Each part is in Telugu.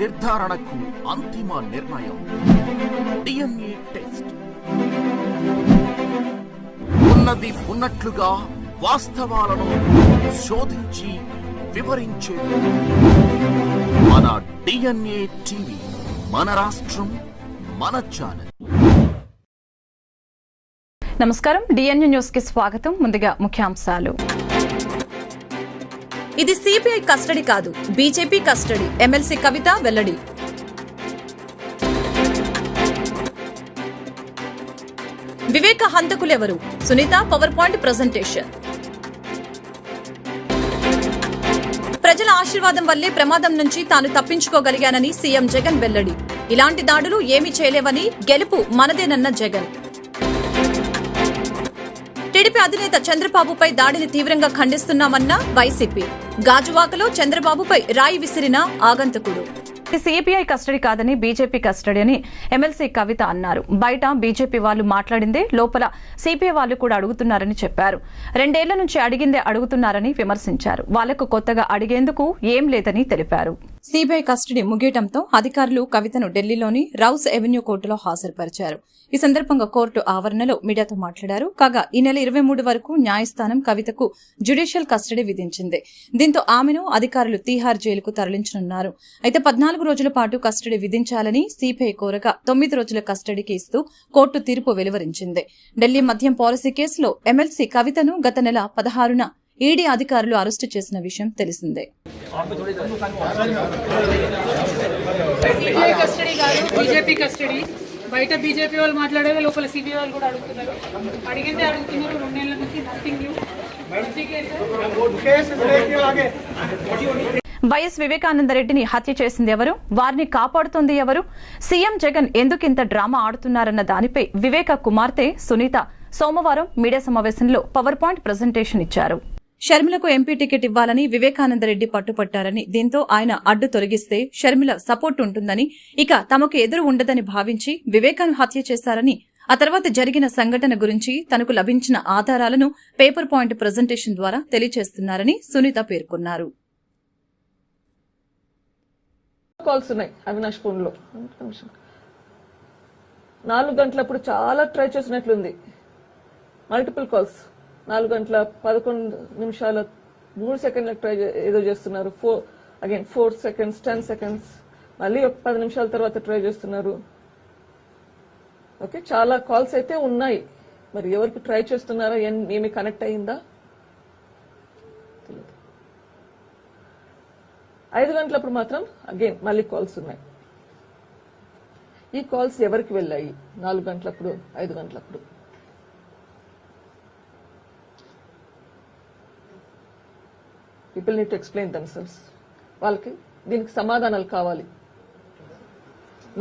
నిర్ధారణకు అంతిమ నిర్ణయం DNA టెస్ట్. ఉన్నది ఉన్నట్లుగా వాస్తవాలను శోధించి వివరించేది మన DNA టీవీ. మన రాష్ట్రం, మన ఛానల్. నమస్కారం, DNA న్యూస్ కి స్వాగతం. ముందుగా ముఖ్యాంశాలు. ఇది సిబిఐ కస్టడీ కాదు, బీజేపీ కస్టడీ, ఎమ్మెల్సీ కవిత వెల్లడి. వివేక హంతకులెవరు? Sunitha PowerPoint presentation. ప్రజల ఆశీర్వాదం వల్లే ప్రమాదం నుంచి తాను తప్పించుకోగలిగానని సీఎం జగన్ వెల్లడి. ఇలాంటి దాడులు ఏమీ చేయలేవని, గెలుపు మనదేనన్న జగన్. టీడీపీ అధినేత చంద్రబాబుపై దాడిని తీవ్రంగా ఖండిస్తున్నామన్న వైసీపీ. గాజువాకలో చంద్రబాబుపై రాయి విసిరిన ఆగంతకుడు. సిబిఐ కస్టడీ కాదని బీజేపీ కస్టడీ అని ఎమ్మెల్సీ కవిత అన్నారు. బయట బీజేపీ వాళ్లు మాట్లాడిందే లోపల సిబిఐ వాళ్లు కూడా అడుగుతున్నారని చెప్పారు. 2 ఏళ్ల నుంచి అడిగిందే అడుగుతున్నారని విమర్శించారు. వాళ్లకు కొత్తగా అడిగేందుకు ఏం లేదని తెలిపారు. సిబిఐ కస్టడీ ముగియటంతో అధికారులు కవితను ఢిల్లీలోని రౌస్ ఎవెన్యూ కోర్టులో హాజరుపరిచారు. ఈ సందర్భంగా కోర్టు ఆవరణలో మీడియాతో మాట్లాడారు. కాగా ఈ నెల 23 వరకు న్యాయస్థానం కవితకు జ్యుడిషియల్ కస్టడీ విధించింది. దీంతో ఆమెను అధికారులు తీహార్ జైలుకు తరలించనున్నారు. అయితే 14 రోజుల పాటు కస్టడీ విధించాలని సిబిఐ కోరగా 9 రోజుల కస్టడీకి ఇస్తూ కోర్టు తీర్పు వెలువరించింది. ఢిల్లీ మద్యం పాలసీ కేసులో ఎమ్మెల్సీ కవితను గత నెల 16న ఈడీ అధికారులు అరెస్టు చేసిన విషయం తెలిసిందే. బయట బీజేపీ వాళ్ళు మాట్లాడేది, లోపల సిబిఐ వాళ్ళు కూడా అడుగుతున్నారు. అడిగిందే అడుగుతున్నారు. 2 ఏళ్ల నుంచి నథింగ్ న్యూ. వైఎస్ వివేకానందరెడ్డిని హత్య చేసింది ఎవరు? వారిని కాపాడుతోంది ఎవరు? సీఎం జగన్ ఎందుకింత డ్రామా ఆడుతున్నారన్న దానిపై వివేక కుమార్తె సునీత సోమవారం మీడియా సమావేశంలో పవర్ పాయింట్ ప్రెజెంటేషన్ ఇచ్చారు. షర్మిలకు ఎంపీ టికెట్ ఇవ్వాలని వివేకానందరెడ్డి పట్టుపట్టారని, దీంతో ఆయన అడ్డు తొలగిస్తే షర్మిల సపోర్ట్ ఉంటుందని, ఇక తమకు ఎదురు ఉండదని భావించి వివేకాను హత్య చేశారని, ఆ తర్వాత జరిగిన సంఘటన గురించి తనకు లభించిన ఆధారాలను పేపర్ పాయింట్ ప్రెజెంటేషన్ ద్వారా తెలియజేస్తున్నారని సునీత పేర్కొన్నారు. కాల్స్ ఉన్నాయి అవినాష్ ఫోన్ లో. 4 గంటలప్పుడు చాలా ట్రై చేసినట్లుంది. Multiple calls. 4 గంటల 11 నిమిషాల 3 సెకండ్లకు ట్రై ఏదో చేస్తున్నారు. 4 సెకండ్స్ 10 సెకండ్స్, మళ్ళీ ఒక 10 నిమిషాల తర్వాత ట్రై చేస్తున్నారు. ఓకే, చాలా కాల్స్ అయితే ఉన్నాయి. మరి ఎవరికి ట్రై చేస్తున్నారా, ఏమి కనెక్ట్ అయిందా? 5 గంటలప్పుడు మాత్రం అగైన్ మళ్ళీ కాల్స్ ఉన్నాయి. ఈ కాల్స్ ఎవరికి వెళ్ళాయి 4 గంటలప్పుడు 5 గంటలప్పుడు? People need to explain themselves. వాళ్ళకి దీనికి సమాధానాలు కావాలి.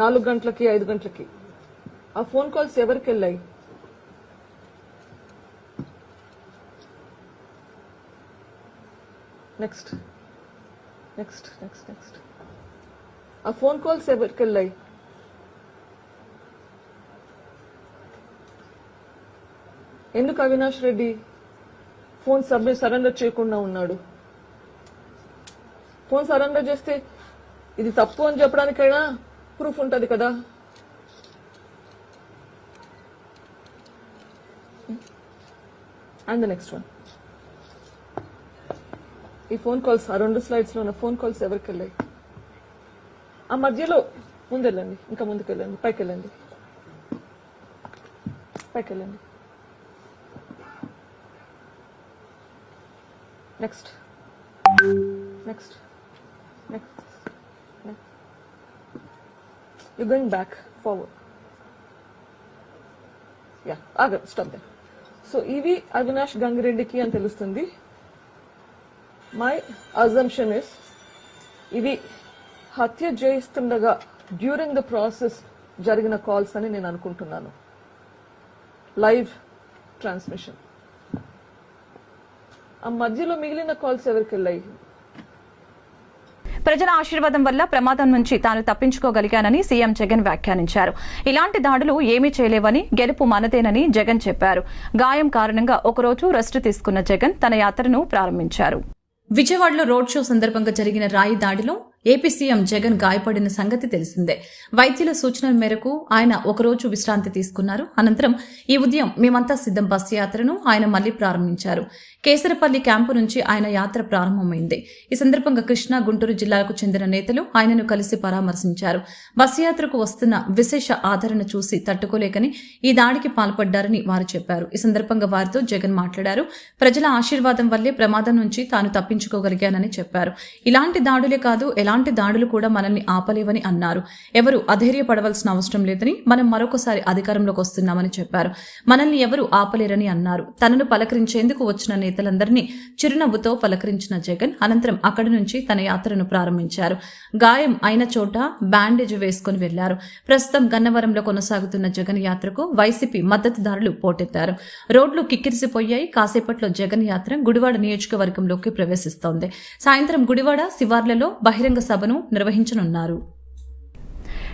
4 గంటలకి 5 గంటలకి ఆ ఫోన్ కాల్స్ ఎవరికి వెళ్ళాయి? నెక్స్ట్ నెక్స్ట్ నెక్స్ట్ నెక్స్ట్ ఆ ఫోన్ కాల్స్ ఎవరికి వెళ్ళాయి? ఎందుకు అవినాష్ రెడ్డి ఫోన్ సరెండర్ చేయకుండా ఉన్నాడు? ఫోన్ సరెండర్ చేస్తే ఇది తప్పు అని చెప్పడానికైనా ప్రూఫ్ ఉంటుంది కదా. అండ్ ద నెక్స్ట్ వన్, ఈ ఫోన్ కాల్స్, ఆ 2 స్లైడ్స్ లో ఉన్న ఫోన్ కాల్స్ ఎవరికి వెళ్ళాయి? ఆ మధ్యలో ముందెళ్ళండి, ఇంకా ముందుకు వెళ్ళండి, పైకి వెళ్ళండి, పైకి వెళ్ళండి. Next next next you going back forward. Yeah, ఆగండి, స్టాప్ దే. సో ఇవి అవినాష్ గంగిరెడ్డికి అని తెలుస్తుంది. మై అజంప్షన్ ఇస్ ఇవి హత్య చేయిస్తుండగా డ్యూరింగ్ ద ప్రాసెస్ జరిగిన కాల్స్ అని నేను అనుకుంటున్నాను. Live transmission. ఆ మధ్యలో మిగిలిన కాల్స్ ఎవరికి వెళ్ళాయి? ప్రజల ఆశీర్వాదం వల్ల ప్రమాదం నుంచి తాను తప్పించుకోగలిగానని సీఎం జగన్ వ్యాఖ్యానించారు. ఇలాంటి దాడులు ఏమీ చేయలేవని, గెలుపు మనదేనని జగన్ చెప్పారు. గాయం కారణంగా ఒకరోజు రెస్ట్ తీసుకున్న జగన్ తన యాత్రను ప్రారంభించారు. విజయవాడలో రోడ్ షో సందర్భంగా జరిగిన రాయి దాడిలో ఏపీ సీఎం జగన్ గాయపడిన సంగతి తెలిసిందే. వైద్యుల సూచనల మేరకు ఆయన ఒకరోజు విశ్రాంతి తీసుకున్నారు. అనంతరం ఈ ఉదయం మేమంతా సిద్ధం బస్సు యాత్రను ఆయన మళ్లీ ప్రారంభించారు. కేసరపల్లి క్యాంపు నుంచి ఆయన యాత్ర ప్రారంభమైంది. ఈ సందర్భంగా కృష్ణా, గుంటూరు జిల్లాలకు చెందిన నేతలు ఆయనను కలిసి పరామర్శించారు. బస్సు యాత్రకు వస్తున్న విశేష ఆదరణ చూసి తట్టుకోలేకని ఈ దాడికి పాల్పడ్డారని వారు చెప్పారు. ఈ సందర్భంగా వారితో జగన్ మాట్లాడారు. ప్రజల ఆశీర్వాదం వల్లే ప్రమాదం నుంచి తాను తప్పించుకోగలిగానని చెప్పారు. ఇలాంటి దాడులే కాదు, ఎలాంటి దాడులు కూడా మనల్ని ఆపలేవని అన్నారు. ఎవరు అధైర్యపడవలసిన అవసరం లేదని, మనం మరొకసారి అధికారంలోకి వస్తున్నామని చెప్పారు. మనల్ని ఎవరు ఆపలేరని అన్నారు. తనను పలకరించేందుకు వచ్చిన నేతలందరినీ చిరునవ్వుతో పలకరించిన జగన్ అనంతరం అక్కడి నుంచి తన యాత్రను ప్రారంభించారు. గాయం అయిన చోట బ్యాండేజ్ వేసుకుని వెళ్లారు. ప్రస్తుతం గన్నవరంలో కొనసాగుతున్న జగన్ యాత్రకు వైసీపీ మద్దతుదారులు పోటెత్తారు. రోడ్లు కిక్కిరిసిపోయాయి. కాసేపట్లో జగన్ యాత్ర గుడివాడ నియోజకవర్గంలోకి ప్రవేశిస్తోంది. సాయంత్రం గుడివాడ శివార్లలో బహిరంగ సభను నిర్వహించనున్నారు.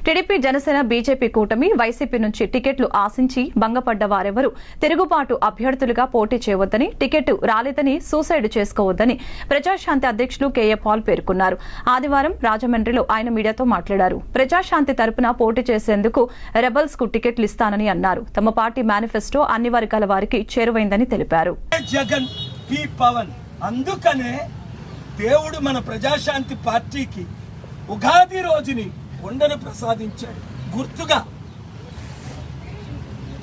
టీడీపీ, జనసేన, బీజేపీ కూటమి వైసీపీ నుంచి టికెట్లు ఆశించి భంగపడ్డ వారెవరూ తిరుగుబాటు అభ్యర్థులుగా పోటీ చేయవద్దని, టికెట్ రాలేదని సూసైడ్ చేసుకోవద్దని ప్రజాశాంతి అధ్యక్షులు కేఏ పాల్ పేర్కొన్నారు. ఆదివారం రాజమండ్రిలో ఆయన మీడియాతో మాట్లాడారు. ప్రజాశాంతి తరపున పోటీ చేసేందుకు రెబల్స్ కు టికెట్లు ఇస్తానని అన్నారు. తమ పార్టీ మేనిఫెస్టో అన్ని వర్గాల వారికి చేరువైందని తెలిపారు. జగన్ పి పవన్, అందుకనే దేవుడు మన ప్రజాశాంతి పార్టీకి ఉగాది రోజుని కొండను ప్రసాదించాడు. గుర్తుగా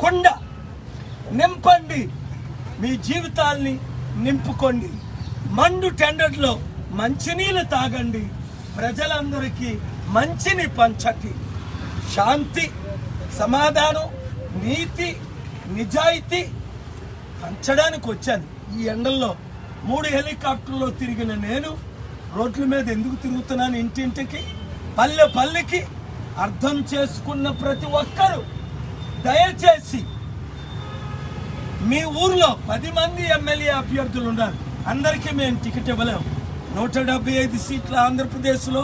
కొండ నింపండి, మీ జీవితాల్ని నింపుకోండి, మండు టెండర్లో మంచినీళ్ళు తాగండి, ప్రజలందరికీ మంచిని పంచండి. శాంతి, సమాధానం, నీతి, నిజాయితీ పంచడానికి వచ్చాను. ఈ ఎండల్లో 3 హెలికాప్టర్లో తిరిగిన నేను రోడ్ల మీద ఎందుకు తిరుగుతున్నాను? ఇంటింటికి, పల్లె పల్లెకి అర్థం చేసుకున్న ప్రతి ఒక్కరూ దయచేసి మీ ఊర్లో 10 మంది ఎమ్మెల్యే అభ్యర్థులు ఉన్నారు. అందరికీ మేము టికెట్ ఇవ్వలేము. 175 సీట్ల ఆంధ్రప్రదేశ్లో,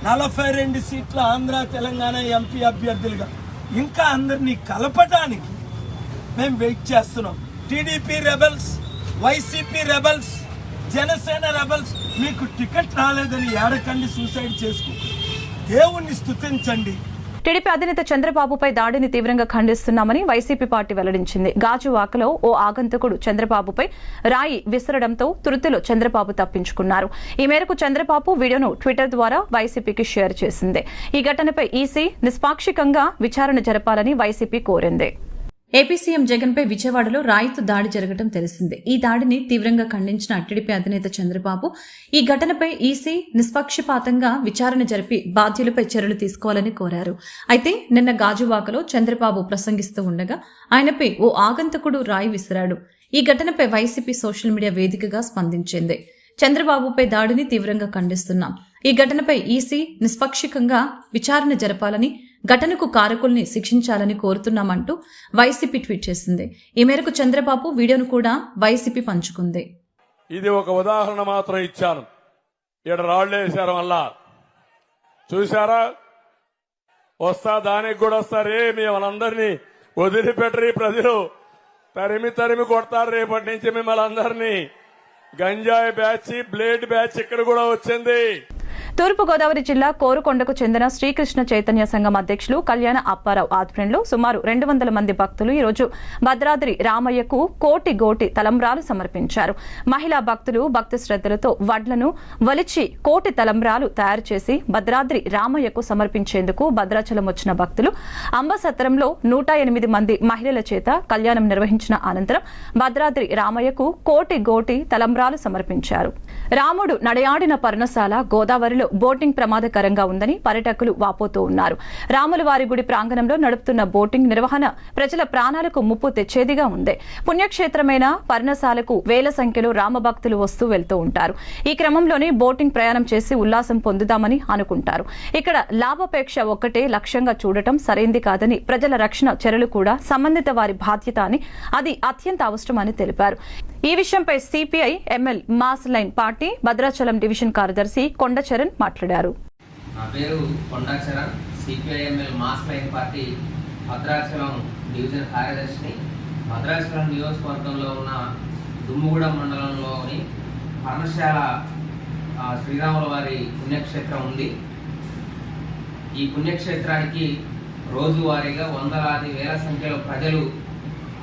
42 సీట్ల ఆంధ్ర తెలంగాణ ఎంపీ అభ్యర్థులుగా ఇంకా అందరినీ కలపడానికి మేము వెయిట్ చేస్తున్నాం. TDP rebels, YCP rebels, Janasena rebels, మీకు టికెట్ రాలేదని ఏడకండి, సూసైడ్ చేసుకో, దేవుణ్ణి స్తుతించండి. టీడీపీ అధినేత చంద్రబాబుపై దాడిని తీవ్రంగా ఖండిస్తున్నామని వైసీపీ పార్టీ వెల్లడించింది. గాజువాకలో ఓ ఆగంతకుడు చంద్రబాబుపై రాయి విసరడంతో తురుతిలో చంద్రబాబు తప్పించుకున్నారు. ఈ మేరకు చంద్రబాబు వీడియోను ట్విట్టర్ ద్వారా వైసీపీకి షేర్ చేసింది. ఈ ఘటనపై ఈసీ నిష్పాక్షికంగా విచారణ జరపాలని వైసీపీ కోరింది. ఏపీ సీఎం జగన్ పై విజయవాడలో రాయితో దాడి జరగడం తెలిసిందే. ఈ దాడిని తీవ్రంగా ఖండించిన టీడీపీ అధినేత చంద్రబాబు ఈ ఘటనపై ఈసీ నిష్పక్షపాతంగా విచారణ జరిపి బాధ్యులపై చర్యలు తీసుకోవాలని కోరారు. అయితే నిన్న గాజువాకలో చంద్రబాబు ప్రసంగిస్తూ ఉండగా ఆయనపై ఓ ఆగంతకుడు రాయి విసిరాడు. ఈ ఘటనపై వైసీపీ సోషల్ మీడియా వేదికగా స్పందించింది. చంద్రబాబుపై దాడిని తీవ్రంగా ఖండిస్తున్నాం. ఈ ఘటనపై ఈసీ నిష్పక్షికంగా విచారణ జరపాలని, ఘటనకు కారకుల్ని శిక్షించాలని కోరుతున్నామంటూ వైసీపీ ట్వీట్ చేసింది. ఈ మేరకు చంద్రబాబు వీడియోను కూడా వైసీపీ పంచుకుంది. ఇది ఒక ఉదాహరణ మాత్రం ఇచ్చాను. ఇక్కడ రాళ్లేసారు వల్ల చూసారా, వస్తా దానికి కూడా వస్తారే, మిమ్మల్ని అందరినీ వదిలిపెట్టరి, ప్రజలు తరిమి తరిమి కొడతారు. రేపటి నుంచి మిమ్మల్ని అందరినీ గంజాయి బ్యాచ్, బ్లేడ్ బ్యాచ్ ఇక్కడ కూడా వచ్చింది. తూర్పుగోదావరి జిల్లా కోరుకొండకు చెందిన శ్రీకృష్ణ చైతన్య సంఘం అధ్యక్షులు కళ్యాణ అప్పారావు ఆధ్వర్యంలో సుమారు 200 మంది భక్తులు ఈరోజు భద్రాద్రి రామయ్యకు కోటి తలంబ్రాలు సమర్పించారు. మహిళా భక్తులు భక్తి శ్రద్దలతో వడ్లను వలిచి కోటి తలంబ్రాలు తయారు చేసి భద్రాద్రి రామయ్యకు సమర్పించేందుకు భద్రాచలం వచ్చిన భక్తులు అంబసత్రంలో 108 మంది మహిళల చేత కళ్యాణం నిర్వహించిన అనంతరం భద్రాద్రి రామయ్యకు కోటి తలంబ్రాలు సమర్పించారు. రాముడు నడయాడిన పర్ణశాల గోదావరిలో బోటింగ్ ప్రమాదకరంగా ఉందని పర్యాటకులు వాపోతూ ఉన్నారు. రాములవారి గుడి ప్రాంగణంలో నడుపుతున్న బోటింగ్ నిర్వహణ ప్రజల ప్రాణాలకు ముప్పు తెచ్చేదిగా ఉంది. పుణ్యక్షేత్రమైన పర్ణశాలకు వేల సంఖ్యలో రామభక్తులు వస్తూ వెళ్తూ ఉంటారు. ఈ క్రమంలోనే బోటింగ్ ప్రయాణం చేసి ఉల్లాసం పొందుదామని అనుకుంటారు. ఇక్కడ లాభాపేక్ష ఒక్కటే లక్ష్యంగా చూడటం సరైంది కాదని, ప్రజల రక్షణ చర్యలు కూడా సంబంధిత వారి బాధ్యత అని, అది అత్యంత అవసరమని తెలిపారు. ఈ విషయంపై CPI ML mass line party Bhadrachalam division కార్యదర్శి కొండచరణ్ మాట్లాడారు. నా పేరు Kondacharan, CPI ML mass line party Bhadrachalam division కార్యదర్శిని. భద్రాచలం నియోజకవర్గంలో ఉన్న దుమ్ముగూడెం మండలంలోని పర్ణశాల శ్రీరాముల వారి పుణ్యక్షేత్రం ఉంది. ఈ పుణ్యక్షేత్రానికి రోజువారీగా వందలాది వేల సంఖ్యలో ప్రజలు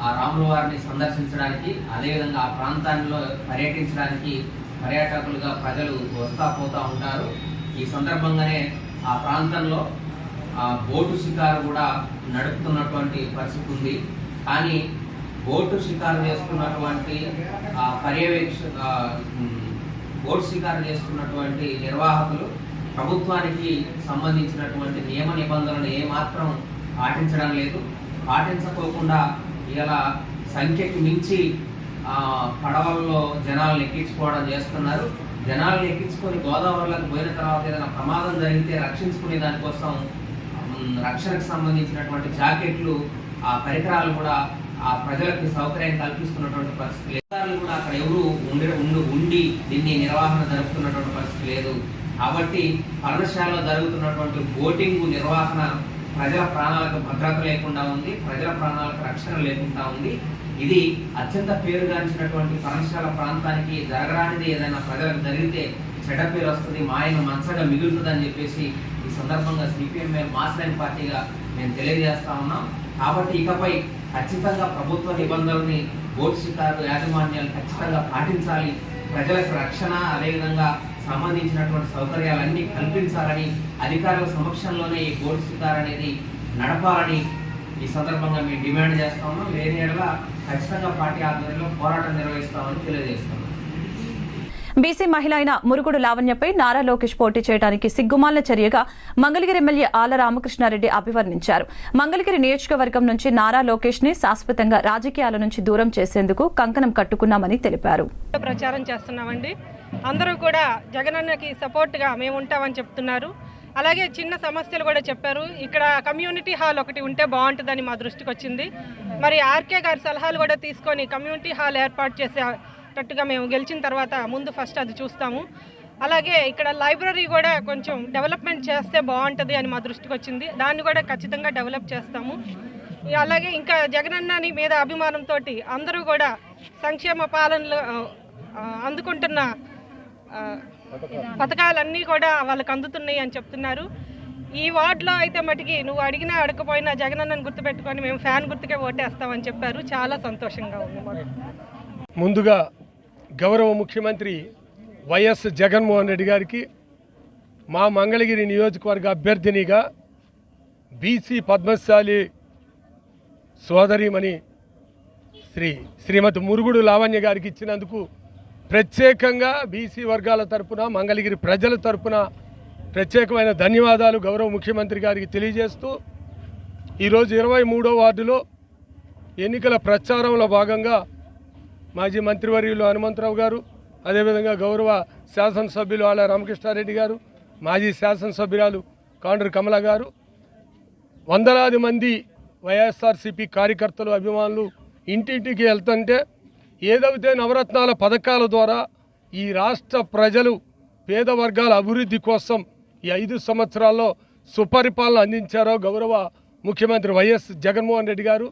ఆ రాముల వారిని సందర్శించడానికి, అదేవిధంగా ఆ ప్రాంతాల్లో పర్యటించడానికి పర్యాటకులుగా ప్రజలు వస్తా పోతూ ఉంటారు. ఈ సందర్భంగానే ఆ ప్రాంతంలో బోటు షికారు కూడా నడుపుతున్నటువంటి పరిస్థితి ఉంది. కానీ బోటు షికారు చేస్తున్నటువంటి బోటు షికారు చేస్తున్నటువంటి నిర్వాహకులు ప్రభుత్వానికి సంబంధించినటువంటి నియమ నిబంధనలు ఏమాత్రం పాటించడం లేదు. పాటించకోకుండా ఇలా సంఖ్యకి మించి పడవల్లో జనాలను ఎక్కించుకోవడం చేస్తున్నారు. జనాలను ఎక్కించుకొని గోదావరిలోకి పోయిన తర్వాత ఏదైనా ప్రమాదం జరిగితే రక్షించుకునే దానికోసం రక్షణకు సంబంధించినటువంటి జాకెట్లు, ఆ పరికరాలు కూడా ఆ ప్రజలకు సౌకర్యం కల్పిస్తున్నటువంటి పరిస్థితి లేదు. కూడా అక్కడ ఎవరు ఉండి దీన్ని నిర్వహణ జరుపుతున్నటువంటి పరిస్థితి లేదు. కాబట్టి పర్ణశాలలో జరుగుతున్నటువంటి బోటింగ్ నిర్వహణ ప్రజల ప్రాణాలకు భద్రత లేకుండా ఉంది, ప్రజల ప్రాణాలకు రక్షణ లేకుండా ఉంది. ఇది అత్యంత పేరుగాంచినటువంటి పర్ణశాల ప్రాంతానికి జరగరానిది ఏదైనా ప్రజలకు జరిగితే చెడ్డ పేరు వస్తుంది, మాయను మనసగా మిగులుతుంది అని చెప్పేసి ఈ సందర్భంగా సిపిఎంఎల్ మాస్ లైన్ పార్టీగా మేము తెలియజేస్తా ఉన్నాం. కాబట్టి ఇకపై ఖచ్చితంగా ప్రభుత్వ నిబంధనల్ని బోట్ షికారు యాజమాన్యాలు ఖచ్చితంగా పాటించాలి. ప్రజలకు రక్షణ, అదేవిధంగా సంబంధించినటువంటి సౌకర్యాలన్నీ కల్పించాలని, అధికారుల సమక్షంలోనే ఈ బోట్ షికారు అనేది నడపాలని ఈ సందర్భంగా మేము డిమాండ్ చేస్తా ఉన్నాం. లేని ఎడల ఖచ్చితంగా పార్టీ ఆధ్వర్యంలో పోరాటం నిర్వహిస్తామని తెలియజేస్తున్నాం. బీసీ మహిళ అయిన మురుగుడు లావణ్యపై నారా లోకేష్ పోటీ చేయడానికి సిగ్గుమాలిన చర్యగా మంగళగిరి ఎమ్మెల్యే ఆళ్ల రామకృష్ణారెడ్డి అభివర్ణించారు. మంగళగిరి నియోజకవర్గం నుంచి నారా లోకేష్ ని శాశ్వతంగా రాజకీయాల నుంచి దూరం చేసేందుకు కంకణం కట్టుకున్నామని తెలిపారు. ప్రచారం చేస్తున్నామండి. అందరూ కూడా జగనన్నకి సపోర్ట్ గా మేము ఉంటామని చెప్తున్నారు. అలాగే చిన్న సమస్యలు కూడా చెప్పారు. ఇక్కడ కమ్యూనిటీ హాల్ ఒకటి ఉంటే బాగుంటుందని మా దృష్టికి వచ్చింది. మరి ఆర్కే గారి సలహాలు కూడా తీసుకొని కమ్యూనిటీ హాల్ ఏర్పాటు చేసేటట్టుగా మేము గెలిచిన తర్వాత ముందు ఫస్ట్ అది చూస్తాము. అలాగే ఇక్కడ లైబ్రరీ కూడా కొంచెం డెవలప్మెంట్ చేస్తే బాగుంటుంది అని మా దృష్టికి వచ్చింది. దాన్ని కూడా ఖచ్చితంగా డెవలప్ చేస్తాము. అలాగే ఇంకా జగనన్నని మీద అభిమానంతో అందరూ కూడా సంక్షేమ పాలనలో అందుకుంటున్న పథకాలన్నీ కూడా వాళ్ళకి అందుతున్నాయి అని చెప్తున్నారు. ఈ వార్డులో అయితే మటుకి నువ్వు అడిగినా అడగకపోయినా జగనన్నను గుర్తుపెట్టుకొని మేము ఫ్యాన్ గుర్తుకే ఓటేస్తామని చెప్పారు. చాలా సంతోషంగా ఉంది. ముందుగా గౌరవ ముఖ్యమంత్రి వైఎస్ జగన్మోహన్ రెడ్డి గారికి మా మంగళగిరి నియోజకవర్గ అభ్యర్థినిగా బీసీ పద్మశాలి సోదరిమణి శ్రీమతి మురుగుడు లావణ్య గారికి ఇచ్చినందుకు ప్రత్యేకంగా బీసీ వర్గాల తరపున, మంగళగిరి ప్రజల తరపున ప్రత్యేకమైన ధన్యవాదాలు గౌరవ ముఖ్యమంత్రి గారికి తెలియజేస్తూ, ఈరోజు 23వ వార్డులో ఎన్నికల ప్రచారంలో భాగంగా మాజీ మంత్రివర్యులు హనుమంతరావు గారు, అదేవిధంగా గౌరవ శాసనసభ్యులు ఆళ్ల రామకృష్ణారెడ్డి గారు, మాజీ శాసనసభ్యురాలు కాండ్రు కమల గారు, వందలాది మంది వైఎస్ఆర్సీపీ కార్యకర్తలు, అభిమానులు ఇంటింటికి వెళ్తుంటే ఏదైతే నవరత్నాల పథకాల ద్వారా ఈ రాష్ట్ర ప్రజలు పేద వర్గాల అభివృద్ధి కోసం ఈ 5 సంవత్సరాల్లో సుపరిపాలన అందించారో గౌరవ ముఖ్యమంత్రి వైఎస్ జగన్మోహన్ రెడ్డి గారు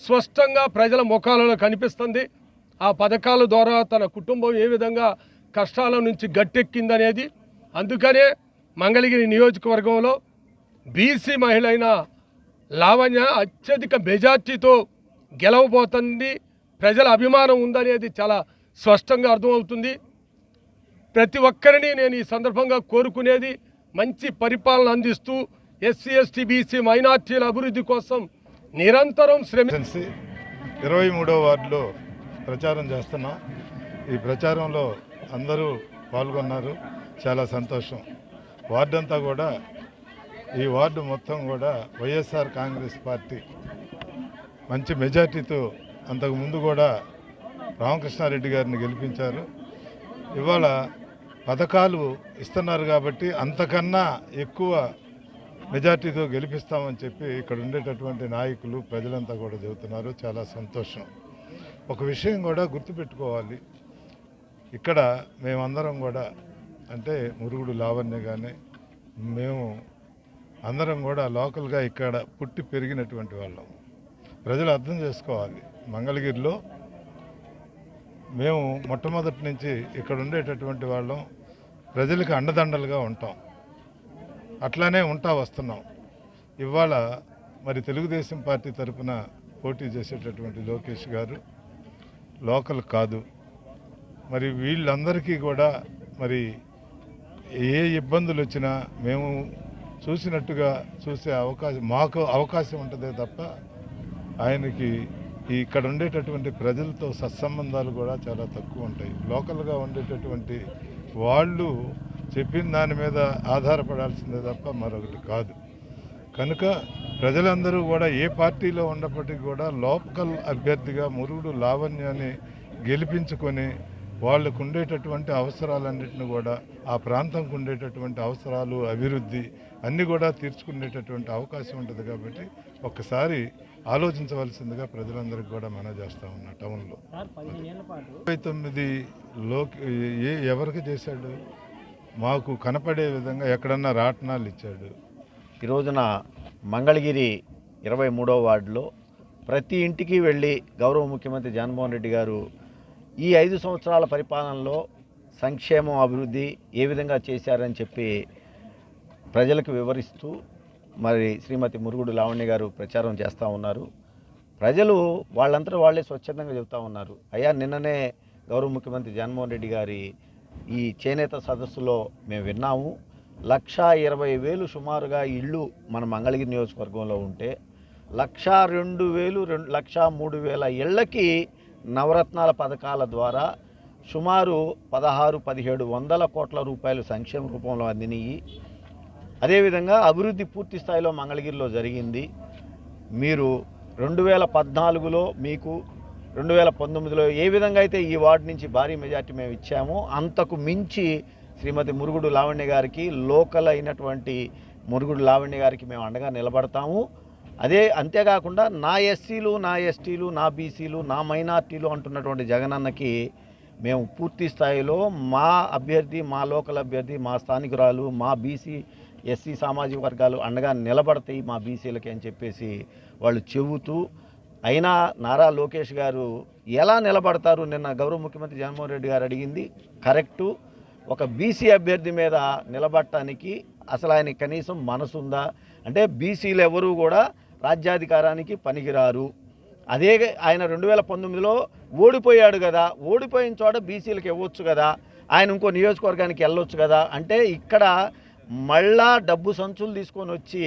స్పష్టంగా ప్రజల ముఖాలలో కనిపిస్తుంది. ఆ పథకాల ద్వారా తన కుటుంబం ఏ విధంగా కష్టాల నుంచి గట్టెక్కిందనేది. అందుకనే మంగళగిరి నియోజకవర్గంలో బీసీ మహిళ అయిన లావణ్య అత్యధిక మెజార్టీతో గెలవబోతుంది. ప్రజల అభిమానం ఉందనేది చాలా స్పష్టంగా అర్థమవుతుంది. ప్రతి ఒక్కరిని నేను ఈ సందర్భంగా కోరుకునేది మంచి పరిపాలన అందిస్తూ ఎస్సీ ఎస్టీ బీసీ మైనార్టీల అభివృద్ధి కోసం నిరంతరం శ్రమించి 23వ వార్డులో ప్రచారం చేస్తున్నాం. ఈ ప్రచారంలో అందరూ పాల్గొన్నారు. చాలా సంతోషం. వార్డు అంతా కూడా, ఈ వార్డు మొత్తం కూడా వైఎస్ఆర్ కాంగ్రెస్ పార్టీ మంచి మెజార్టీతో అంతకుముందు కూడా రామకృష్ణారెడ్డి గారిని గెలిపించారు. ఇవాళ పథకాలు ఇస్తున్నారు కాబట్టి అంతకన్నా ఎక్కువ మెజార్టీతో గెలిపిస్తామని చెప్పి ఇక్కడ ఉండేటటువంటి నాయకులు, ప్రజలంతా కూడా చెబుతున్నారు. చాలా సంతోషం. ఒక విషయం కూడా గుర్తుపెట్టుకోవాలి. ఇక్కడ మేమందరం కూడా, అంటే మురుగుడు లావణ్య కానీ మేము అందరం కూడా లోకల్గా ఇక్కడ పుట్టి పెరిగినటువంటి వాళ్ళం. ప్రజలు అర్థం చేసుకోవాలి. మంగళగిరిలో మేము మొట్టమొదటి నుంచి ఇక్కడ ఉండేటటువంటి వాళ్ళం. ప్రజలకు అండదండలుగా ఉంటాం. అట్లానే వస్తున్నాం. ఇవాళ మరి తెలుగుదేశం పార్టీ తరఫున పోటీ చేసేటటువంటి లోకేష్ గారు లోకల్ కాదు. మరి వీళ్ళందరికీ కూడా మరి ఏ ఇబ్బందులు వచ్చినా మేము చూసినట్టుగా చూసే మాకు అవకాశం ఉంటుందే తప్ప ఆయనకి ఇక్కడ ఉండేటటువంటి ప్రజలతో సత్సంబంధాలు కూడా చాలా తక్కువ ఉంటాయి. లోకల్గా ఉండేటటువంటి వాళ్ళు చెప్పిన దాని మీద ఆధారపడాల్సిందే తప్ప మరొకటి కాదు. కనుక ప్రజలందరూ కూడా ఏ పార్టీలో ఉన్నప్పటికీ కూడా లోకల్ అభ్యర్థిగా మురుగుడు లావణ్యాన్ని గెలిపించుకొని వాళ్ళకు ఉండేటటువంటి అవసరాలన్నింటినీ కూడా ఆ ప్రాంతంకు ఉండేటటువంటి అవసరాలు, అభివృద్ధి అన్నీ కూడా తీర్చుకునేటటువంటి అవకాశం ఉంటుంది. కాబట్టి ఒక్కసారి ఆలోచించవలసిందిగా ప్రజలందరికీ కూడా మనం చేస్తూ ఉన్నాం. టౌన్లో 29 ఎవరికి చేశాడు? మాకు కనపడే విధంగా ఎక్కడన్నా రాట్నాలు ఇచ్చాడు. ఈ రోజున మంగళగిరి 23వ వార్డులో ప్రతి ఇంటికి వెళ్ళి గౌరవ ముఖ్యమంత్రి జగన్మోహన్ రెడ్డి గారు ఈ 5 సంవత్సరాల పరిపాలనలో సంక్షేమం, అభివృద్ధి ఏ విధంగా చేశారని చెప్పి ప్రజలకు వివరిస్తూ మరి శ్రీమతి మురుగుడు లావణ్య గారు ప్రచారం చేస్తూ ఉన్నారు. ప్రజలు వాళ్ళంతా వాళ్ళే స్వచ్ఛందంగా చెబుతూ ఉన్నారు. అయ్యా, నిన్ననే గౌరవ ముఖ్యమంత్రి జగన్మోహన్ రెడ్డి గారి ఈ చేనేత సదస్సులో మేము విన్నాము. 1,20,000 సుమారుగా ఇళ్ళు మన మంగళగిరి నియోజకవర్గంలో ఉంటే 1,02,000 1,03,000 ఇళ్లకి నవరత్నాల పథకాల ద్వారా సుమారు 16-1700 కోట్ల రూపాయలు సంక్షేమ రూపంలో అందినాయి. అదేవిధంగా అభివృద్ధి పూర్తి స్థాయిలో మంగళగిరిలో జరిగింది. మీరు 2014లో మీకు 2019లో ఏ విధంగా అయితే ఈ వార్డు నుంచి భారీ మెజార్టీ మేము ఇచ్చామో అంతకు మించి శ్రీమతి మురుగుడు లావణ్య గారికి, లోకల్ అయినటువంటి మురుగుడు లావణ్య గారికి మేము అండగా నిలబడతాము. అంతేకాకుండా నా ఎస్సీలు, నా ఎస్టీలు, నా బీసీలు, నా మైనార్టీలు అంటున్నటువంటి జగనన్నకి మేము పూర్తి స్థాయిలో మా అభ్యర్థి, మా లోకల్ అభ్యర్థి, మా స్థానికురాలు, మా బీసీ ఎస్సీ సామాజిక వర్గాలు అండగా నిలబడతాయి మా బీసీలకి అని చెప్పేసి వాళ్ళు చెబుతూ, అయినా నారా లోకేష్ గారు ఎలా నిలబడతారు? నిన్న గౌరవ ముఖ్యమంత్రి జగన్మోహన్ రెడ్డి గారు అడిగింది కరెక్టు. ఒక బీసీ అభ్యర్థి మీద నిలబడటానికి అసలు ఆయన కనీసం మనసుందా అంటే బీసీలు ఎవరూ కూడా రాజ్యాధికారానికి పనికిరారు. అదే ఆయన 2019లో ఓడిపోయాడు కదా, ఓడిపోయిన చోట బీసీలకు ఇవ్వచ్చు కదా, ఆయన ఇంకో నియోజకవర్గానికి వెళ్ళొచ్చు కదా. అంటే ఇక్కడ మళ్ళా డబ్బు సంచులు తీసుకొని వచ్చి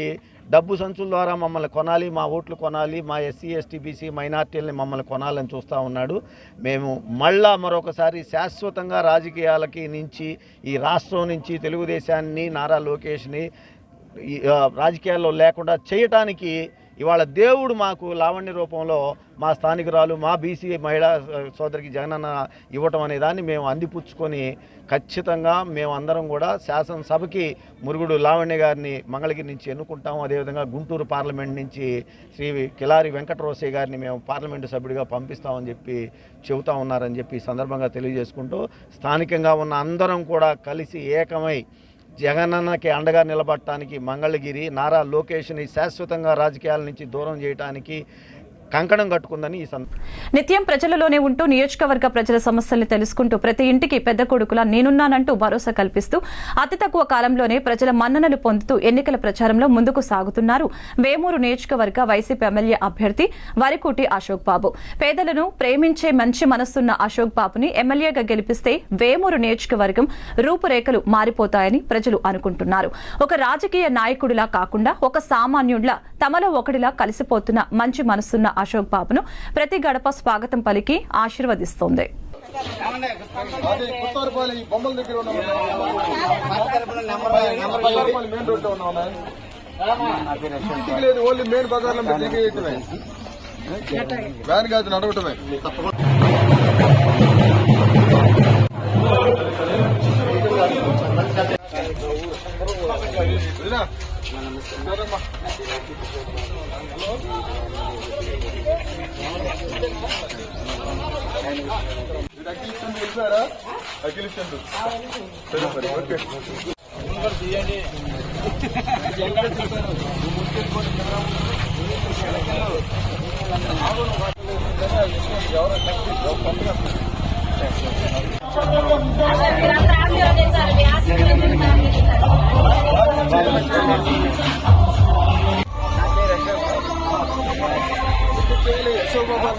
డబ్బు సంచుల ద్వారా మమ్మల్ని కొనాలి, మా ఓట్లు కొనాలి, మా ఎస్సీ ఎస్టీ బీసీ మైనార్టీలని మమ్మల్ని కొనాలని చూస్తూ ఉన్నాడు. మేము మళ్ళా మరొకసారి శాశ్వతంగా రాజకీయాలకి నుంచి ఈ రాష్ట్రం నుంచి తెలుగుదేశాన్ని, నారా లోకేష్ని రాజకీయాల్లో లేకుండా చేయటానికి ఇవాళ దేవుడు మాకు లావణ్య రూపంలో మా స్థానికురాలు, మా బీసీ మహిళా సోదరికి జగనన్న ఇవ్వటం అనే దాన్ని మేము అందిపుచ్చుకొని ఖచ్చితంగా మేము అందరం కూడా శాసనసభకి మురుగుడు లావణ్య గారిని మంగళగిరి నుంచి ఎన్నుకుంటాము. అదేవిధంగా గుంటూరు పార్లమెంట్ నుంచి శ్రీ కిలారి వెంకటరోసయ్య గారిని మేము పార్లమెంటు సభ్యుడిగా పంపిస్తామని చెప్పి చెబుతా ఉన్నారని చెప్పి ఈ సందర్భంగా తెలియజేసుకుంటూ, స్థానికంగా ఉన్న అందరం కూడా కలిసి ఏకమై జగనన్నకి అండగా నిలబడటానికి మంగళగిరి నారా లోకేష్ని శాశ్వతంగా రాజకీయాల నుంచి దూరం చేయడానికి కంకణం కట్టుకుందని ఈ నిత్యం ప్రజలలోనే ఉంటూ నియోజకవర్గ ప్రజల సమస్యల్ని తెలుసుకుంటూ ప్రతి ఇంటికి పెద్ద కొడుకులా నేనున్నానంటూ భరోసా కల్పిస్తూ అతి తక్కువ కాలంలోనే ప్రజల మన్ననలు పొందుతూ ఎన్నికల ప్రచారంలో ముందుకు సాగుతున్నారు వేమూరు నియోజకవర్గ వైసీపీ ఎమ్మెల్యే అభ్యర్థి వరికుటి అశోక్ బాబు. పేదలను ప్రేమించే మంచి మనసున్న అశోక్ బాబుని ఎమ్మెల్యేగా గెలిపిస్తే వేమూరు నియోజకవర్గం రూపురేఖలు మారిపోతాయని ప్రజలు అనుకుంటున్నారు. ఒక రాజకీయ నాయకుడిలా కాకుండా ఒక సామాన్యుడిలా తమలో ఒకడిలా కలిసిపోతున్న మంచి మనసున్న అశోక్ బాబును ప్రతి గడప స్వాగతం పలికి ఆశీర్వదిస్తోంది.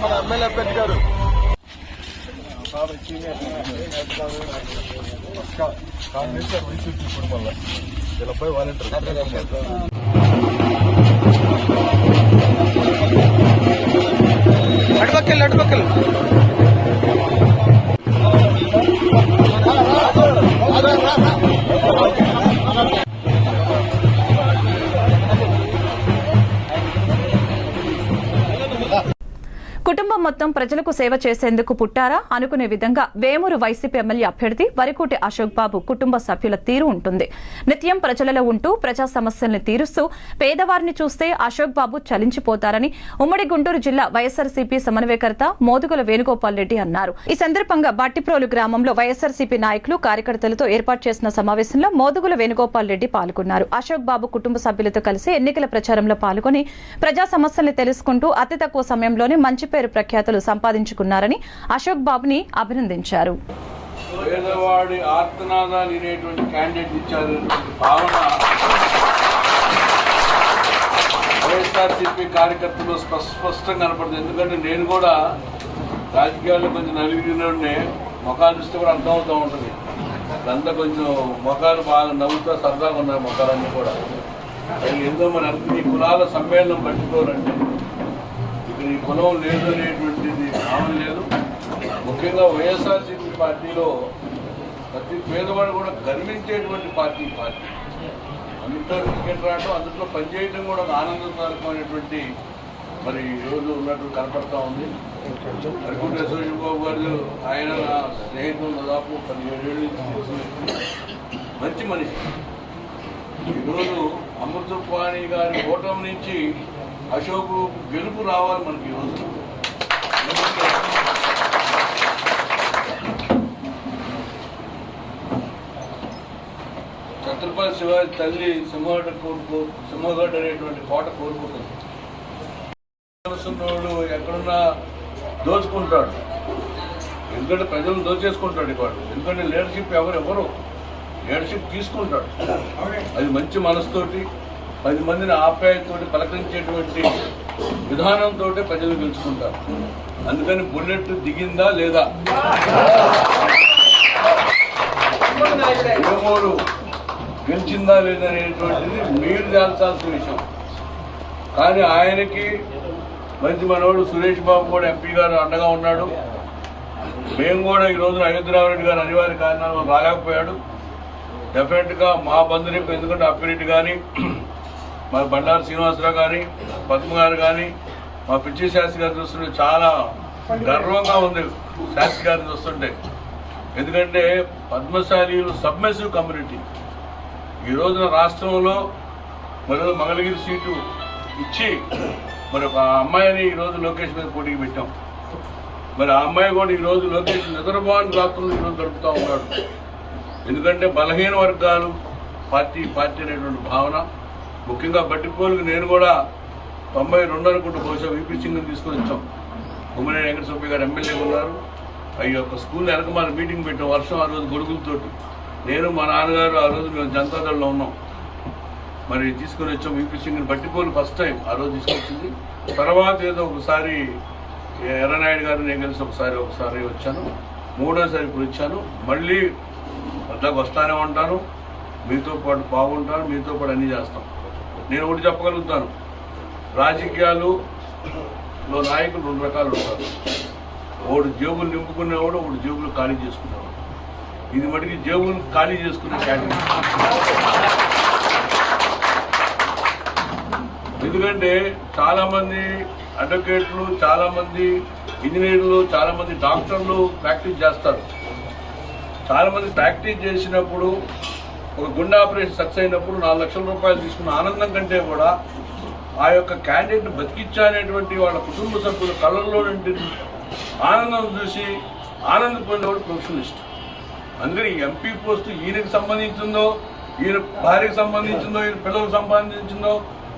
మన ఎమ్మెల్యే అభ్యర్థి గారు వైసీపీ కుటుంబాల వీళ్ళపై వాలంటీర్ అటుపక్కలు కుటుంబం మొత్తం ప్రజలకు సేవ చేసేందుకు పుట్టారా అనుకునే విధంగా వేమూరు వైసీపీ ఎమ్మెల్యే అభ్యర్థి వరికోటి అశోక్ బాబు కుటుంబ సభ్యుల తీరు ఉంటుంది. నిత్యం ప్రజలలో ఉంటూ ప్రజా సమస్యల్ని తీరుస్తూ పేదవారిని చూస్తే అశోక్ బాబు చలించిపోతారని ఉమ్మడి గుంటూరు జిల్లా వైఎస్ఆర్సీపీ సమన్వయకర్త మోదుగుల వేణుగోపాల్ రెడ్డి అన్నారు. ఈ సందర్భంగా బట్టిప్రోలు గ్రామంలో వైఎస్ఆర్సీపీ నాయకులు కార్యకర్తలతో ఏర్పాటు చేసిన సమావేశంలో మోదుగుల వేణుగోపాల్ రెడ్డి పాల్గొన్నారు. అశోక్ బాబు కుటుంబ సభ్యులతో కలిసి ఎన్నికల ప్రచారంలో పాల్గొని ప్రజా సమస్యల్ని తెలుసుకుంటూ అతి తక్కువ సమయంలోనే మంచి పేరు ప్రఖ్యాతులు సంపాదించుకున్నారని అశోక్ బాబుని అభినందించారు. పేదవాడి ఆర్తనాదాలు వినేటువంటి క్యాండిడేట్ ఇచ్చారు భావన వైఎస్ఆర్సీపీ కార్యకర్తలు స్పష్టంగా కనపడుతుంది. ఎందుకంటే నేను కూడా రాజకీయాల్లో కొంచెం నలిగినోడినే ముఖాలు చూస్తే కూడా అర్థమవుతూ ఉంటుంది. అంతా కొంచెం ముఖాలు బాగా నవ్వుతూ సరదాగా ఉన్నాయి ముఖాలన్నీ కూడా. ఏదో మన ఈ కులాల సమ్మేళనం పట్టుకోవాలంటే ఇక్కడ ఈ కులం లేదు అనేటువంటిది భావన లేదు. ముఖ్యంగా వైఎస్ఆర్సీపీ పార్టీలో ప్రతి పేదవాడు కూడా గర్వించేటువంటి పార్టీ అందులో టికెట్ రావడం, అందులో పనిచేయడం కూడా ఒక ఆనందదాయకమైనటువంటి మరి ఈరోజు ఉన్నట్టు కనపడతా ఉంది. వరికోటి అశోక్ బాబు గారు ఆయన నా స్నేహితులు దాదాపు 17 ఏళ్ళ నుంచి మంచి మనిషి. ఈరోజు అమృతపాణి గారి ఓటమి నుంచి అశోక్ గెలుపు రావాలి మనకి ఈరోజు. ఛత్రపతి శివాజీ తల్లి సింహగడ్డ అనేటువంటి కోట కోరుకుంటుంది. ఎక్కడున్నా దోచుకుంటాడు, ఎందుకంటే ప్రజలను దోచేసుకుంటాడు ఇవాడు. ఎందుకంటే లీడర్షిప్ ఎవరు లీడర్షిప్ తీసుకుంటాడు. అది మంచి మనసుతోటి 10 మందిని ఆప్యాయతోటి పలకరించేటువంటి విధానంతో ప్రజలు గెలుచుకుంటారు. అందుకని బుల్లెట్ దిగిందా లేదా, వేమూరు గెలిచిందా లేదనేటువంటిది మీరు తేల్చాల్సిన విషయం. కానీ ఆయనకి మంచి మనోడు సురేష్ బాబు కూడా ఎంపీ గారు అండగా ఉన్నాడు. మేము కూడా ఈ రోజున అయోధ్యరామరెడ్డి గారు అనివార్య కారణాలు రాలేకపోయాడు. డెఫినెట్గా మా బంధువులకు, ఎందుకంటే అప్పిరెడ్డి కానీ, మా బండారు శ్రీనివాసరావు కానీ, పద్మ గారు కానీ, మా పిచ్చి శాస్త్రి గారు చూస్తుంటే చాలా గర్వంగా ఉంది. శాస్త్రి గారిని చూస్తుంటే, ఎందుకంటే పద్మశాలీలు సబ్మెసివ్ కమ్యూనిటీ. ఈ రోజున రాష్ట్రంలో మరి మంగళగిరి సీటు ఇచ్చి మరి ఒక అమ్మాయిని ఈరోజు లోకేష్ మీద పోటీకి పెట్టాం. మరి ఆ అమ్మాయి కూడా ఈరోజు లోకేష్ నిద్రపోని రాత్రులు ఈరోజు గడుపుతూ ఉన్నాడు. ఎందుకంటే బలహీన వర్గాలు పార్టీ అనేటువంటి భావన. ముఖ్యంగా బట్టిపోలుకు నేను కూడా 92 అనుకుంటూ బహుశా వీపీ సింగ్ని తీసుకొని వచ్చాం. గుమ్మడి వెంకట సుబ్బయ్య గారు ఎమ్మెల్యే ఉన్నారు. ఆ యొక్క స్కూల్ వెనకమాల మీటింగ్ పెట్టాం వర్షం ఆ రోజు గొడుగులతోటి. నేను మా నాన్నగారు ఆ రోజు మేము జనతాదళలో ఉన్నాం. మరి తీసుకొని వచ్చాం వీపీ సింగ్ని. బట్టిపోలు ఫస్ట్ టైం ఆ రోజు తీసుకొచ్చింది. తర్వాత ఏదో ఒకసారి ఎర్రనాయుడు గారు నేను కలిసి ఒకసారి వచ్చాను. మూడోసారి ఇప్పుడు వచ్చాను. మళ్ళీ అట్లాగ వస్తానే ఉంటాను. మీతో పాటు బాగుంటాను, మీతో పాటు అన్నీ చేస్తాం. నేను ఒకటి చెప్పగలుగుతాను, రాజకీయాల్లో నాయకులు 2 రకాలు ఉంటారు. ఒకడు జేబులు నింపుకునేవాడు, ఒకడు జేబులు ఖాళీ చేసుకునేవాడు. ఇది మటుకి జేబులు ఖాళీ చేసుకునే కేటగిరీ. ఎందుకంటే చాలామంది అడ్వకేట్లు, చాలామంది ఇంజనీర్లు, చాలామంది డాక్టర్లు ప్రాక్టీస్ చేస్తారు. చాలామంది ప్రాక్టీస్ చేసినప్పుడు ఒక గుండె ఆపరేషన్ సక్సెస్ అయినప్పుడు 4 లక్షల రూపాయలు తీసుకున్న ఆనందం కంటే కూడా ఆ యొక్క క్యాండిడేట్ని బతికించానేటువంటి వాళ్ళ కుటుంబ సభ్యుల కళ్ళల్లో నుండి ఆనందం చూసి ఆనందపోయినవాడు ప్రొఫెషనలిస్ట్. అందుకని ఎంపీ పోస్టు ఈయనకి సంబంధించిందో, ఈయన భార్యకు సంబంధించిందో, ఈయన పిల్లలకు సంబంధించిందో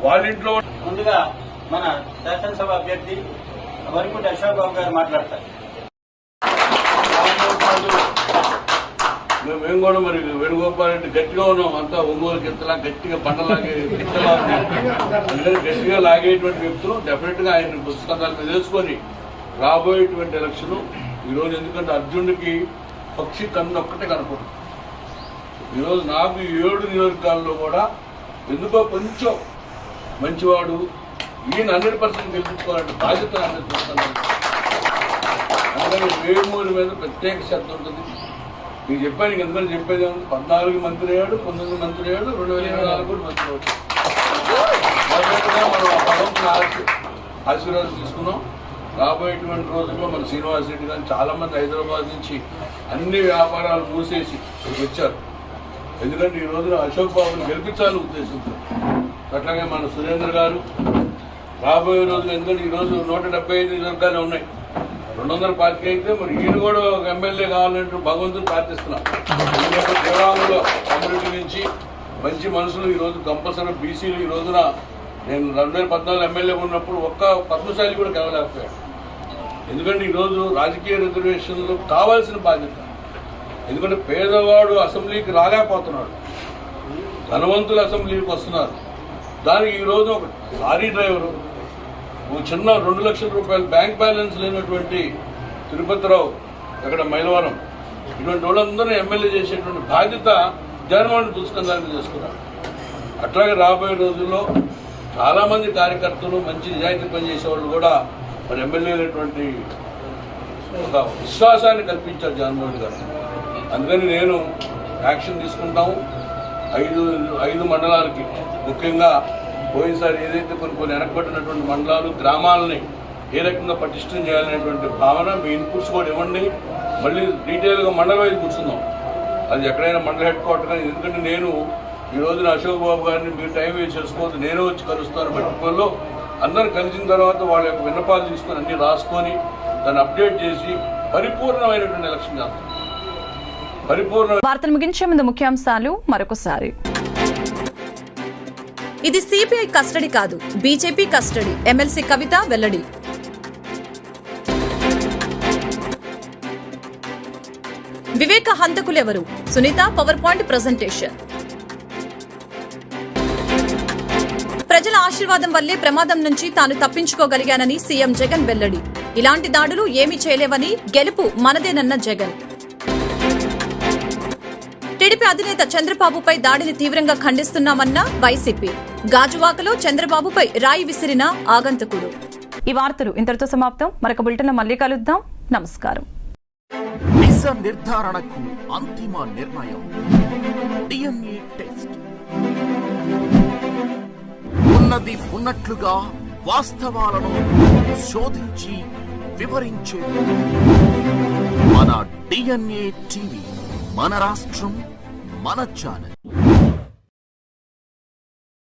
వాళ్ళ ఇంట్లో. ముందుగా మన శాసనసభ అభ్యర్థి వరికోటి అశోక్ బాబు గారు మాట్లాడతారు. మేము కూడా మరి వేణుగోపాల్ రెడ్డి గట్టిగా ఉన్నాం, అంతా ఒంగోలు ఎత్తలా గట్టిగా బండలాగే అందరూ గట్టిగా లాగేటువంటి వ్యక్తులు డెఫినెట్ గా ఆయన పుస్తకాల మీద వేసుకొని రాబోయేటువంటి ఎలక్షన్ ఈరోజు, ఎందుకంటే అర్జునుడికి పక్షి కన్ను ఒక్కటే కనపడుతుంది. ఈరోజు నాకు 7 నియోజకవర్గాల్లో కూడా ఎందుకో కొంచెం మంచివాడు, ఈయన 100% గెలిపించుకోవాలంటే బాధ్యత 100%. అందుకని వేమూరి మీద ప్రత్యేక శ్రద్ధ ఉంటుంది. మీకు చెప్పాను, ఇంక ఎందుకని చెప్పేది ఏముంది, 14 మంత్రి అయ్యాడు, 19 మంత్రి అయ్యాడు, 2024 కూడా మంత్రి అవుతాడు. మనం ఆ భగవంతుని ఆశీర్వాదం తీసుకున్నాం. రాబోయేటువంటి రోజుల్లో మన శ్రీనివాస్ రెడ్డి గారు చాలా మంది హైదరాబాద్ నుంచి అన్ని వ్యాపారాలు మూసేసి వచ్చారు. ఎందుకంటే ఈ రోజున అశోక్ బాబుని గెలిపించాలని ఉద్దేశంతో. అట్లాగే మన సురేంద్ర గారు రాబోయే రోజులు, ఎందుకంటే ఈరోజు 175 నియోజకవర్గాలు ఉన్నాయి, 225 అయితే మరి ఈయన కూడా ఒక ఎమ్మెల్యే కావాలంటూ భగవంతుని ప్రార్థిస్తున్నాం. దేవాలయంలో కమ్యూనిటీ నుంచి మంచి మనుషులు ఈరోజు కంపల్సరీ బీసీలు ఈ రోజున, నేను 2014 ఎమ్మెల్యే ఉన్నప్పుడు ఒక్క పద్మశాలి కూడా కలవలేకపోయాడు. ఎందుకంటే ఈరోజు రాజకీయ రిజర్వేషన్లు కావాల్సిన బాధ్యత. ఎందుకంటే పేదవాడు అసెంబ్లీకి రాలేకపోతున్నాడు, ధనవంతులు అసెంబ్లీకి వస్తున్నారు. దానికి ఈరోజు ఒక లారీ డ్రైవరు, ఒక చిన్న 2 లక్షల రూపాయలు బ్యాంక్ బ్యాలెన్స్ లేనటువంటి తిరుపతిరావు, అక్కడ మైలవరం, ఇటువంటి వాళ్ళందరూ ఎమ్మెల్యే చేసేటువంటి బాధ్యత జగన్మోహన్ పుస్తకాన్ని చేసుకున్నారు. అట్లాగే రాబోయే రోజుల్లో చాలామంది కార్యకర్తలు మంచి నిజాయితీ పనిచేసే వాళ్ళు కూడా మరి ఎమ్మెల్యేలటువంటి ఒక విశ్వాసాన్ని కల్పించారు జగన్మోహన్ గారు. అందుకని నేను యాక్షన్ తీసుకుంటాము. 5 మండలాలకి, ముఖ్యంగా పోయినసారి ఏదైతే కొన్ని వెనకబడినటువంటి మండలాలు, గ్రామాలని ఏ రకంగా పటిష్టం చేయాలనేటువంటి భావన, మీ ఇన్పుట్స్ కూడా ఇవ్వండి. మళ్ళీ డీటెయిల్గా మండల వైపు కూర్చుందాం, అది ఎక్కడైనా మండల హెడ్ క్వార్టర్ కానీ. ఎందుకంటే నేను ఈ రోజున అశోక్ బాబు గారిని మీరు టైం వేస్ట్ చేసుకోవద్దు, నేను వచ్చి కలుస్తాను. బట్టిపల్లో అందరూ కలిసిన తర్వాత వాళ్ళ యొక్క విన్నపాలు తీసుకొని అన్ని రాసుకొని దాన్ని అప్డేట్ చేసి పరిపూర్ణమైనటువంటి ఎలక్షన్ చేస్తాం. వార్తలు ముగించే ముందు ముఖ్యాంశాలు మరొకసారి. ఇది సిబిఐ కస్టడీ కాదు, బీజేపీ కస్టడీ, ఎమ్మెల్సీ కవిత వెల్లడి. వివేక హంతకులెవరు, సునీత పవర్ పాయింట్ ప్రజెంటేషన్. ప్రజల ఆశీర్వాదం వల్లే ప్రమాదం నుంచి తాను తప్పించుకోగలిగానని సీఎం జగన్ వెల్లడి. ఇలాంటి దాడులు ఏమీ చేయలేవని, గెలుపు మనదేనన్న జగన్. టీడీపీ అధినేత చంద్రబాబుపై దాడిని తీవ్రంగా ఖండిస్తున్నామన్న వైసీపీ. గాజువాకలో చంద్రబాబుపై రాయి విసిరిన ఆగంతకుడు. ఈ వార్తలు ఇంతటితో సమాప్తం. మరొక బులెటిన్లో మళ్ళీ కలుద్దాం. నమస్కారం. నిజ నిర్ధారణకు అంతిమ నిర్ణయం DNA టెస్ట్. ఉన్నది ఉన్నట్లుగా వాస్తవాలను శోధించి వివరించే మన DNA టీవీ, మన రాష్ట్రం, మన ఛానల్.